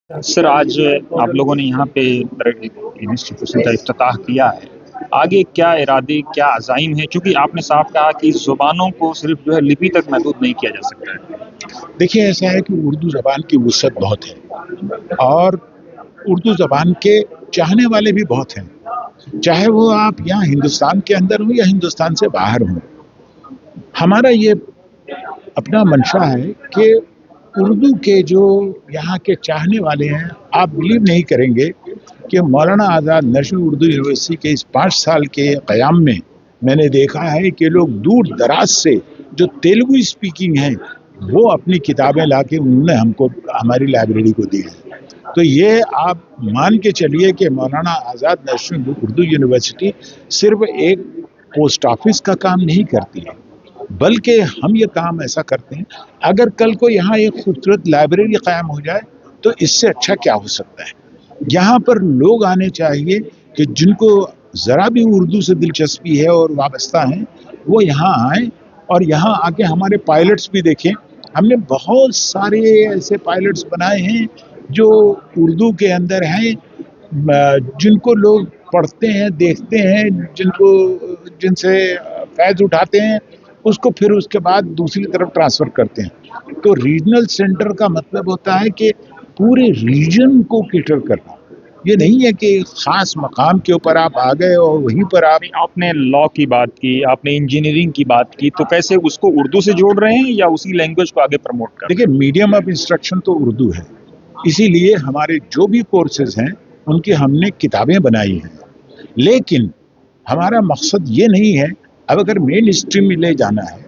Sir आज आप लोगों ने यहाँ पे इंस्टीट्यूशन का इफ्तिताह किया है। आगे क्या इरादे, क्या अज़ाइम है? चूंकि आपने साफ कहा कि ज़ुबानों को सिर्फ जो है लिपि तक महदूद नहीं किया जा सकता है। देखिए, ऐसा है कि उर्दू ज़बान की वुसअत बहुत है और उर्दू ज़बान के चाहने वाले भी बहुत हैं, चाहे वो आप यहाँ हिंदुस्तान के अंदर हो या हिंदुस्तान से बाहर हो। हमारा ये अपना मंशा है कि उर्दू के जो यहाँ के चाहने वाले हैं, आप बिलीव नहीं करेंगे कि मौलाना आज़ाद नेशनल उर्दू यूनिवर्सिटी के इस 5 साल के क़याम में मैंने देखा है कि लोग दूर दराज से जो तेलुगु स्पीकिंग हैं वो अपनी किताबें लाके उन्होंने हमको हमारी लाइब्रेरी को दी है। तो ये आप मान के चलिए कि मौलाना आज़ाद नेशनल उर्दू यूनिवर्सिटी सिर्फ एक पोस्ट ऑफिस का काम नहीं करती है, बल्कि हम ये काम ऐसा करते हैं, अगर कल को यहाँ एक खूबसूरत लाइब्रेरी कायम हो जाए तो इससे अच्छा क्या हो सकता है। यहाँ पर लोग आने चाहिए कि जिनको ज़रा भी उर्दू से दिलचस्पी है और वाबस्ता हैं, वो यहाँ आएँ और यहाँ आके हमारे पायलट्स भी देखें। हमने बहुत सारे ऐसे पायलट्स बनाए हैं जो उर्दू के अंदर हैं, जिनको लोग पढ़ते हैं, देखते हैं, जिनसे फैज़ उठाते हैं, उसको फिर उसके बाद दूसरी तरफ ट्रांसफ़र करते हैं। तो रीजनल सेंटर का मतलब होता है कि पूरे रीजन को कैटर करना। ये नहीं है कि खास मकाम के ऊपर आप आ गए और वहीं पर आप। आपने लॉ की बात की, आपने इंजीनियरिंग की बात की, तो कैसे उसको उर्दू से जोड़ रहे हैं या उसी लैंग्वेज को आगे प्रमोट कर रहे हैं? देखिए, मीडियम ऑफ इंस्ट्रक्शन तो उर्दू है, इसीलिए हमारे जो भी कोर्सेज हैं उनकी हमने किताबें बनाई हैं, लेकिन हमारा मकसद ये नहीं है। अब अगर मेन स्ट्रीम में ले जाना है,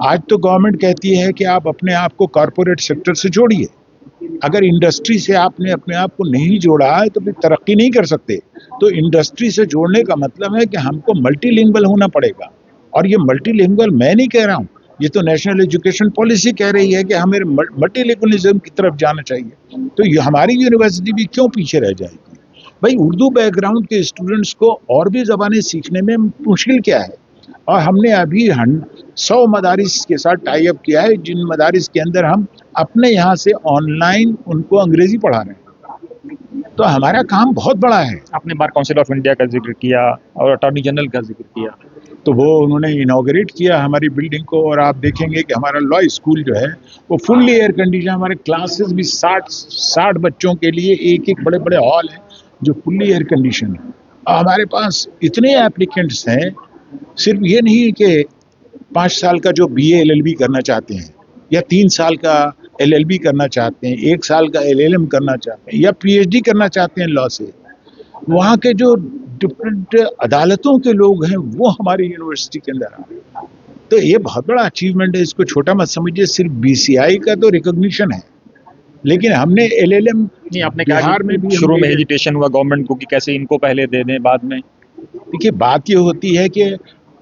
आज तो गवर्नमेंट कहती है कि आप अपने आप को कॉरपोरेट सेक्टर से जोड़िए। अगर इंडस्ट्री से आपने अपने आप को नहीं जोड़ा है तो फिर तरक्की नहीं कर सकते। तो इंडस्ट्री से जोड़ने का मतलब है कि हमको मल्टीलिंगुअल होना पड़ेगा, और ये मल्टीलिंगुअल मैं नहीं कह रहा हूँ, ये तो नेशनल एजुकेशन पॉलिसी कह रही है कि हमें मल्टीलिंगुअलिज्म की तरफ जाना चाहिए। तो ये हमारी यूनिवर्सिटी भी क्यों पीछे रह जाएगी? भाई, उर्दू बैकग्राउंड के स्टूडेंट्स को और भी ज़बानें सीखने में मुश्किल क्या है? और हमने अभी 100 मदारिस के साथ टाई अप किया है, जिन मदारिस के अंदर हम अपने यहाँ से ऑनलाइन उनको अंग्रेजी पढ़ा रहे हैं। तो हमारा काम बहुत बड़ा है। आपने बार काउंसिल ऑफ इंडिया का जिक्र किया और अटॉर्नी जनरल का जिक्र किया, तो वो उन्होंने इनॉग्रेट किया हमारी बिल्डिंग को, और आप देखेंगे कि हमारा लॉ स्कूल जो है वो फुल्ली एयर कंडीशन, हमारे क्लासेस भी 60 बच्चों के लिए एक एक बड़े बड़े हॉल हैं जो फुल्ली एयर कंडीशन है। और हमारे पास इतने एप्लीकेंट्स हैं, सिर्फ ये नहीं कि 5 साल का जो BA LLB करना चाहते हैं या 3 साल का LLB करना चाहते हैं, 1 साल का LLM करना चाहते हैं या PhD करना चाहते हैं लॉ से, वहाँ के जो डिफरेंट अदालतों के लोग हैं वो हमारी यूनिवर्सिटी के अंदर आ रहे हैं। तो ये बहुत बड़ा अचीवमेंट है, इसको छोटा मत समझिए। सिर्फ BCI का तो रिकॉग्निशन है, लेकिन हमने LLM नहीं, आपने कहा बिहार में भी शुरू में हेजिटेशन हुआ गवर्नमेंट को कि कैसे इनको पहले दे दें बाद में। देखिए, बात ये होती है कि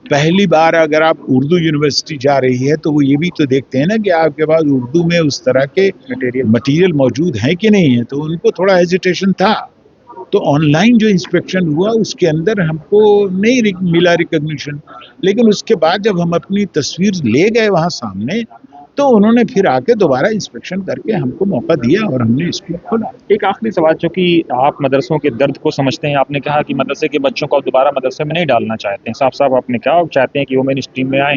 पहली बार अगर आप उर्दू यूनिवर्सिटी जा रही है तो वो ये भी तो देखते हैं ना कि आपके पास उर्दू में उस तरह के मटेरियल मौजूद हैं कि नहीं है, तो उनको थोड़ा हेजिटेशन था। तो ऑनलाइन जो इंस्पेक्शन हुआ उसके अंदर हमको नहीं मिला रिकॉग्निशन, लेकिन उसके बाद जब हम अपनी तस्वीर ले गए वहाँ सामने, तो उन्होंने फिर आके दोबारा इंस्पेक्शन करके हमको मौका दिया और हमने स्कूल खोला। एक आखिरी सवाल, चूंकि आप मदरसों के दर्द को समझते हैं, आपने कहा कि मदरसे के बच्चों को दोबारा मदरसे में नहीं डालना चाहते हैं, साफ साफ आपने कहा चाहते हैं कि वो मेन स्ट्रीम में आए।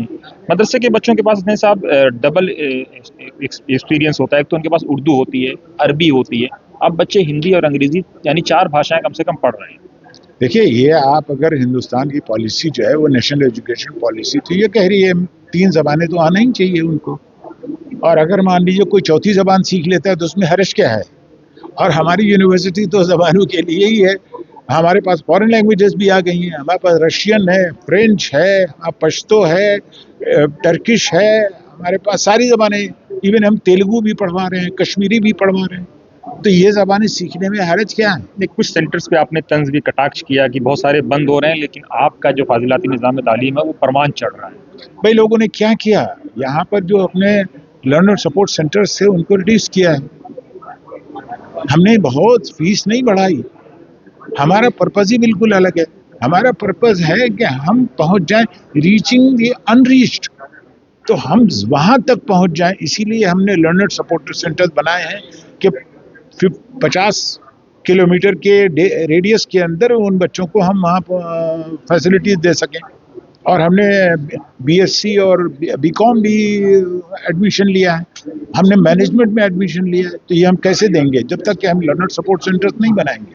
मदरसे के बच्चों के पास इतने साहब डबल एक्सपीरियंस होता है, एक तो उनके पास उर्दू होती है, अरबी होती है, अब बच्चे हिंदी और अंग्रेजी यानी 4 भाषाएं कम से कम पढ़ रहे हैं। देखिए, ये आप अगर हिंदुस्तान की पॉलिसी जो है वो नेशनल एजुकेशन पॉलिसी तो ये कह रही है 3 ज़बानें तो आना ही चाहिए उनको, और अगर मान लीजिए कोई चौथी ज़बान सीख लेता है तो उसमें हर्ज क्या है? और हमारी यूनिवर्सिटी तो ज़बानों के लिए ही है। हमारे पास फॉरेन लैंग्वेजेस भी आ गई हैं, हमारे पास रशियन है, फ्रेंच है, पश्तो है, टर्किश है, हमारे पास सारी ज़बानें, इवन हम तेलुगु भी पढ़वा रहे हैं, कश्मीरी भी पढ़वा रहे हैं। तो ये ज़बानें सीखने में हर्ज क्या है? कुछ सेंटर्स पे आपने तंज भी कटाक्ष किया कि बहुत सारे बंद हो रहे हैं, लेकिन आपका जो फाजिलाती निज़ाम तालीम है वो परवान चढ़ रहा है। भाई, लोगों ने क्या किया, यहाँ पर जो अपने लर्नर सपोर्ट सेंटर्स थे उनको रिड्यूस किया है। हमने बहुत फीस नहीं बढ़ाई, हमारा पर्पज ही बिल्कुल अलग है। हमारा पर्पज है कि हम पहुंच जाएं, रीचिंग द अनरीच्ड, तो हम वहां तक पहुंच जाएं। इसीलिए हमने लर्नर सपोर्ट सेंटर्स बनाए हैं कि 50 किलोमीटर के रेडियस के अंदर उन बच्चों को हम वहाँ फैसिलिटीज दे सकें। और हमने बीएससी और बीकॉम भी एडमिशन लिया है, हमने मैनेजमेंट में एडमिशन लिया है, तो ये हम कैसे देंगे जब तक कि हम लर्नर सपोर्ट सेंटर्स नहीं बनाएंगे।